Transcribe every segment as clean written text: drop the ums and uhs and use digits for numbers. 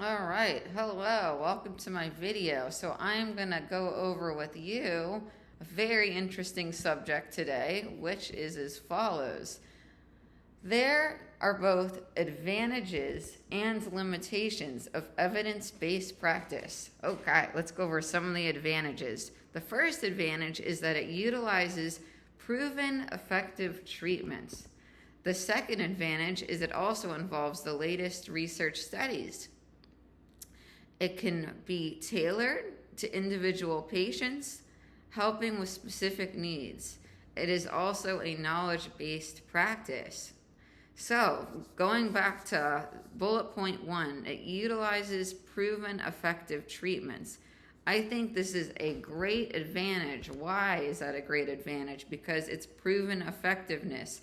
All right, hello, welcome to my video. So I'm gonna go over with you a very interesting subject today, which is as follows. There are both advantages and limitations of evidence-based practice. Okay, let's go over some of the advantages. The first advantage is that it utilizes proven effective treatments. The second advantage is it also involves the latest research studies. It can be tailored to individual patients, helping with specific needs. It is also a knowledge-based practice. So, going back to bullet point 1, it utilizes proven effective treatments. I think this is a great advantage. Why is that a great advantage? Because it's proven effectiveness.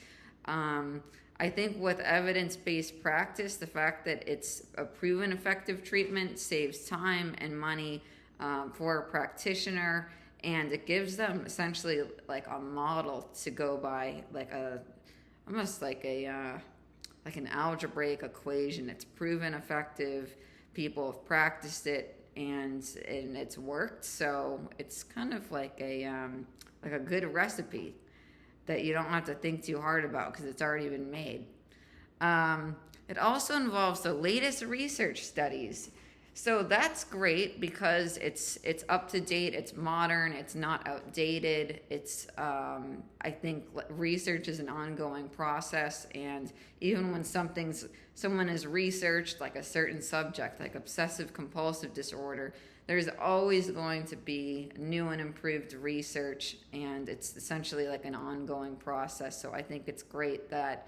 I think with evidence-based practice, the fact that it's a proven effective treatment saves time and money for a practitioner, and it gives them essentially like a model to go by, like a almost like an algebraic equation. It's proven effective. People have practiced it, and it's worked. So it's kind of like a good recipe that you don't have to think too hard about because it's already been made. It also involves the latest research studies. So that's great because it's up to date, it's modern, it's not outdated. It's I think research is an ongoing process, and even when someone has researched like a certain subject, like obsessive compulsive disorder, there's always going to be new and improved research, and it's essentially like an ongoing process. So I think it's great that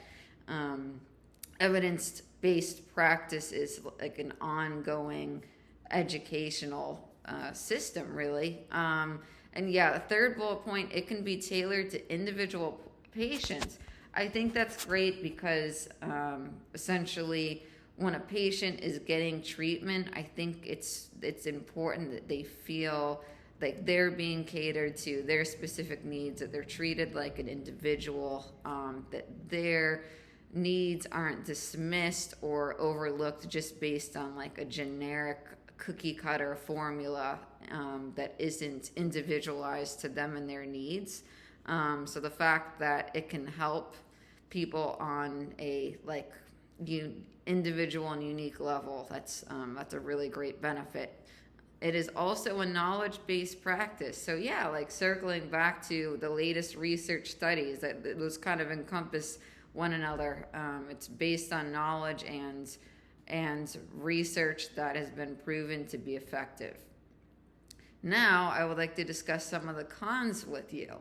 evidence-based practice is like an ongoing educational system, really. And yeah, the third bullet point, it can be tailored to individual patients. I think that's great because essentially when a patient is getting treatment, I think it's important that they feel like they're being catered to, their specific needs, that they're treated like an individual, that their needs aren't dismissed or overlooked just based on like a generic cookie cutter formula that isn't individualized to them and their needs. So the fact that it can help people on a like individual and unique level, that's a really great benefit. It is also a knowledge-based practice. So yeah, like circling back to the latest research studies, that those kind of encompass one another. It's based on knowledge and research that has been proven to be effective. Now, I would like to discuss some of the cons with you.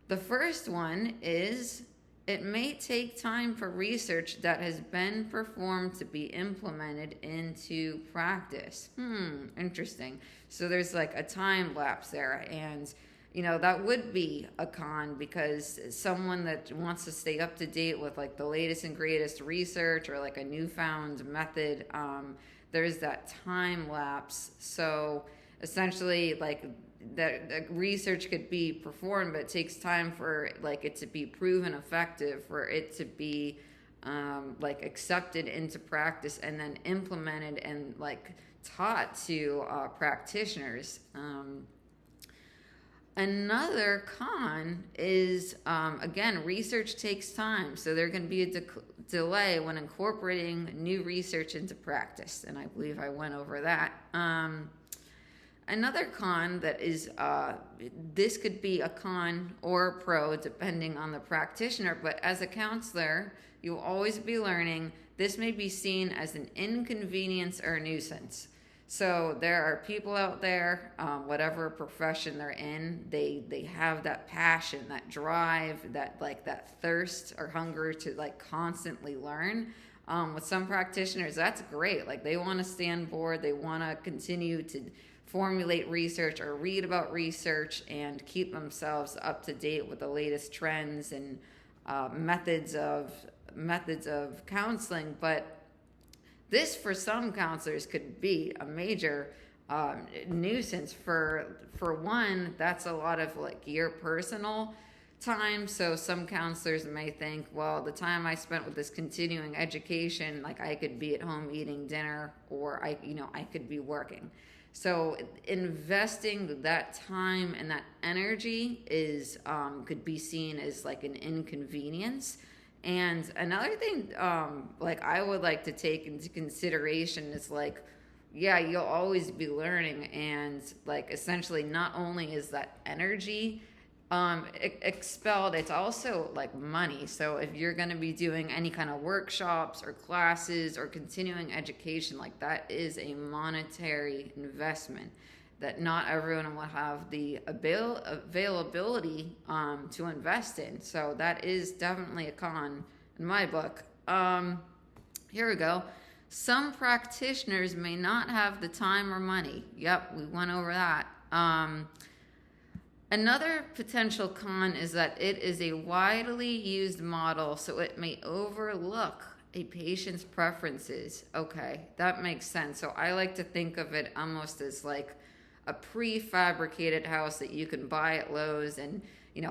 The first one is it may take time for research that has been performed to be implemented into practice. Interesting. So there's like a time lapse there, and that would be a con because someone that wants to stay up to date with like the latest and greatest research or like a newfound method, there's that time lapse. So essentially, like that research could be performed, but it takes time for like it to be proven effective, for it to be like accepted into practice and then implemented and like taught to practitioners. Another con is, again, research takes time. So there can be a delay when incorporating new research into practice. And I believe I went over that. Another con that is, this could be a con or a pro depending on the practitioner, but as a counselor, you'll always be learning. This may be seen as an inconvenience or a nuisance. So there are people out there, whatever profession they're in, they have that passion, that drive, that thirst or hunger to like constantly learn. With some practitioners, that's great. Like they want to stay on board, they want to continue to formulate research or read about research and keep themselves up to date with the latest trends and methods of counseling. But this, for some counselors, could be a major nuisance. For one, that's a lot of like your personal time. So some counselors may think, well, the time I spent with this continuing education, like I could be at home eating dinner, or I could be working. So investing that time and that energy is could be seen as like an inconvenience. And another thing, like I would like to take into consideration is like, yeah, you'll always be learning, and like essentially, not only is that energy expelled, it's also like money. So if you're going to be doing any kind of workshops or classes or continuing education, like that is a monetary investment that not everyone will have the availability to invest in. So that is definitely a con in my book. Here we go. Some practitioners may not have the time or money. Yep, we went over that. Another potential con is that it is a widely used model, so it may overlook a patient's preferences. Okay, that makes sense. So I like to think of it almost as like a prefabricated house that you can buy at Lowe's, and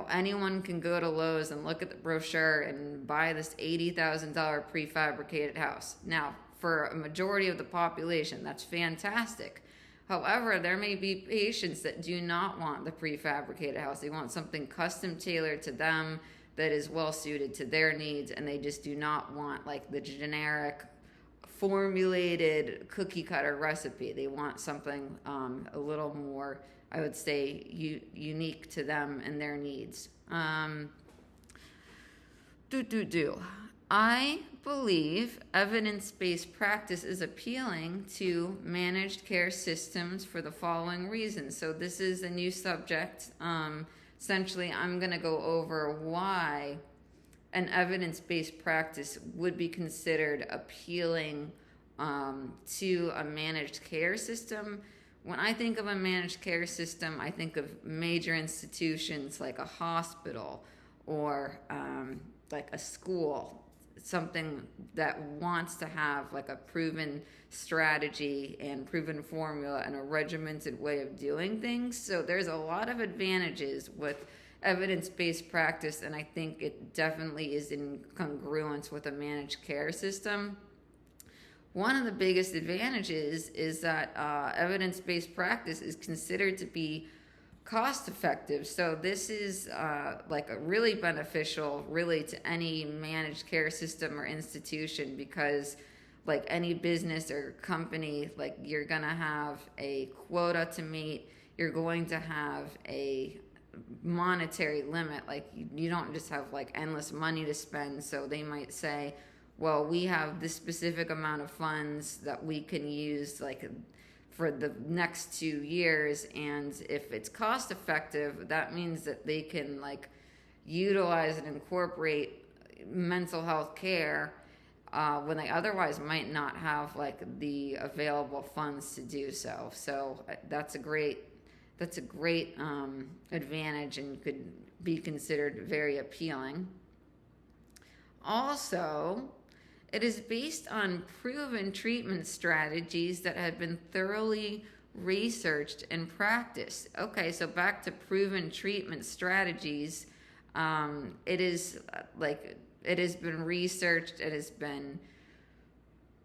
anyone can go to Lowe's and look at the brochure and buy this $80,000 prefabricated house. Now, for a majority of the population, that's fantastic. However, there may be patients that do not want the prefabricated house. They want something custom tailored to them that is well suited to their needs, and they just do not want like the generic formulated cookie cutter recipe. They want something a little more, I would say, unique to them and their needs. I believe evidence-based practice is appealing to managed care systems for the following reasons. So this is a new subject. Essentially, I'm going to go over why an evidence-based practice would be considered appealing to a managed care system. When I think of a managed care system, I think of major institutions like a hospital or like a school, something that wants to have like a proven strategy and proven formula and a regimented way of doing things. So there's a lot of advantages with evidence-based practice, and I think it definitely is in congruence with a managed care system. One of the biggest advantages is that evidence-based practice is considered to be cost effective. So this is like a really beneficial really to any managed care system or institution, because like any business or company, like you're gonna have a quota to meet, you're going to have a monetary limit. Like you don't just have like endless money to spend. So they might say, well, we have this specific amount of funds that we can use like for the next 2 years, and if it's cost effective, that means that they can like utilize and incorporate mental health care when they otherwise might not have like the available funds to do so. So that's a great advantage and could be considered very appealing. Also, it is based on proven treatment strategies that have been thoroughly researched and practiced. Okay, so back to proven treatment strategies. It is like it has been researched, it has been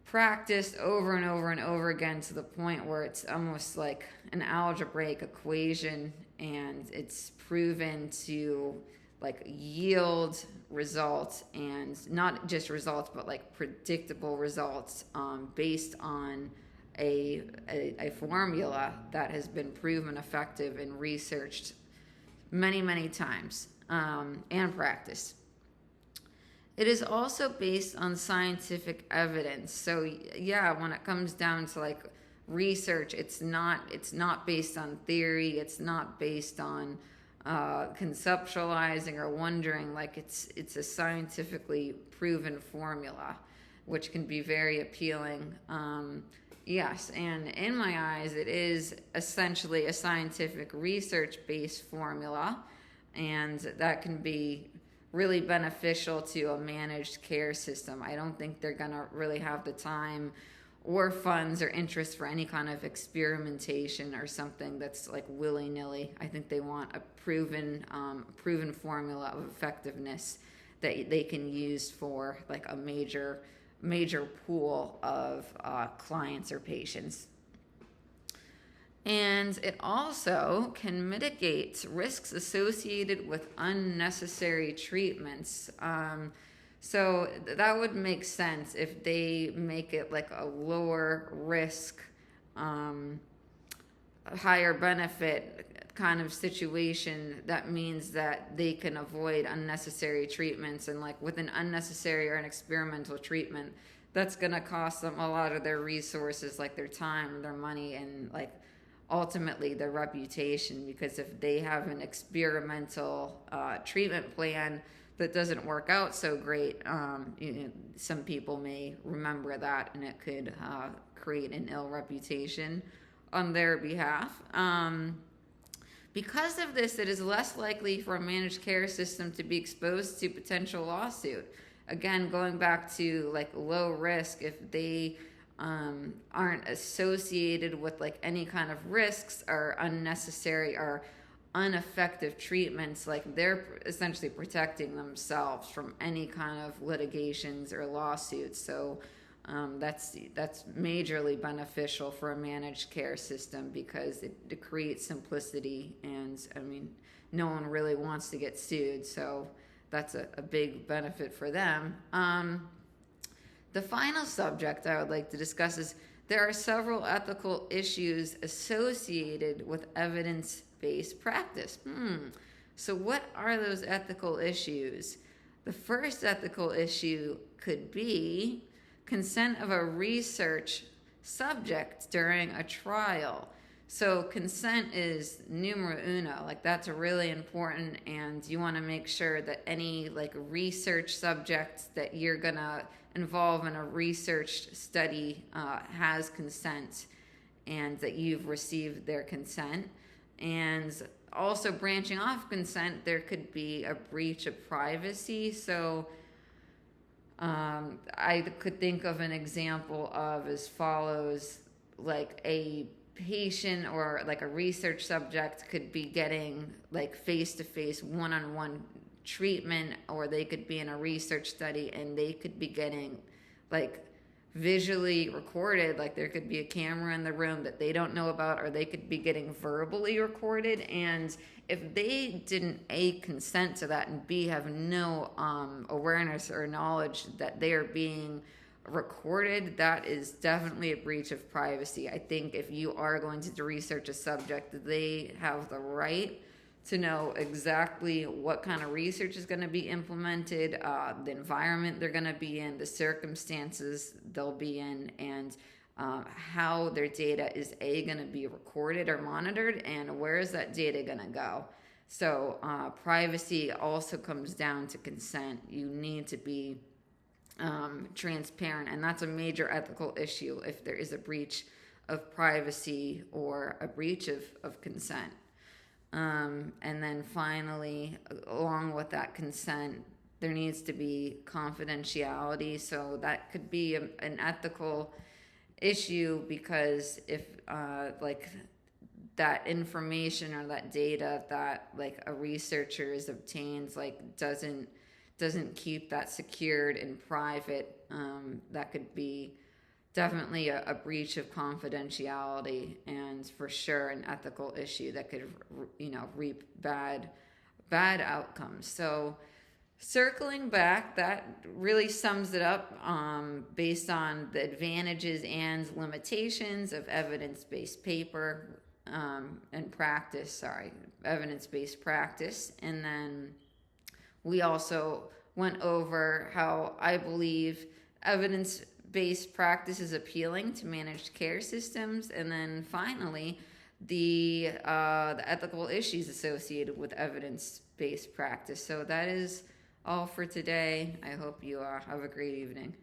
practiced over and over and over again to the point where it's almost like an algebraic equation, and it's proven to like yield results, and not just results but like predictable results based on a formula that has been proven effective and researched many times and practiced. It is also based on scientific evidence. So yeah, when it comes down to like research, it's not based on theory, it's not based on conceptualizing or wondering. Like it's a scientifically proven formula, which can be very appealing. Yes, and in my eyes, it is essentially a scientific research-based formula, and that can be really beneficial to a managed care system. I don't think they're gonna really have the time or funds or interest for any kind of experimentation or something that's like willy-nilly. I think they want a proven formula of effectiveness that they can use for like a major pool of clients or patients. And it also can mitigate risks associated with unnecessary treatments. So that would make sense if they make it like a lower risk, higher benefit kind of situation. That means that they can avoid unnecessary treatments, and like with an unnecessary or an experimental treatment, that's going to cost them a lot of their resources, like their time, their money, and like ultimately their reputation. Because if they have an experimental treatment plan that doesn't work out so great, some people may remember that, and it could create an ill reputation on their behalf. Because of this, it is less likely for a managed care system to be exposed to potential lawsuit. Again, going back to like low risk, if they aren't associated with like any kind of risks or unnecessary or ineffective treatments, like they're essentially protecting themselves from any kind of litigations or lawsuits. So that's majorly beneficial for a managed care system, because it creates simplicity, and I mean, no one really wants to get sued, so that's a big benefit for them. The final subject I would like to discuss is there are several ethical issues associated with evidence-based practice. So what are those ethical issues? The first ethical issue could be consent of a research subject during a trial. So consent is numero uno, like that's really important, and you want to make sure that any like research subject that you're gonna involve in a research study has consent, and that you've received their consent. And also, branching off consent, there could be a breach of privacy. So I could think of an example of as follows: like a patient or like a research subject could be getting like face-to-face, one-on-one treatment, or they could be in a research study and they could be getting like visually recorded, like there could be a camera in the room that they don't know about, or they could be getting verbally recorded. And if they didn't A, consent to that, and B, have no awareness or knowledge that they are being recorded, that is definitely a breach of privacy. I think if you are going to research a subject, they have the right to know exactly what kind of research is going to be implemented, the environment they're going to be in, the circumstances they'll be in, and how their data is going to be recorded or monitored, and where is that data going to go. So privacy also comes down to consent. You need to be transparent, and that's a major ethical issue if there is a breach of privacy or a breach of consent. And then finally, along with that consent, there needs to be confidentiality. So that could be an ethical issue, because if like that information or that data that like a researcher is obtained like doesn't keep that secured and private, that could be definitely a breach of confidentiality, and for sure an ethical issue that could reap bad outcomes. So circling back, that really sums it up based on the advantages and limitations of evidence-based evidence-based practice. And then we also went over how I believe evidence-based practice is appealing to managed care systems, and then finally the ethical issues associated with evidence-based practice. So that is all for today. I hope you have a great evening.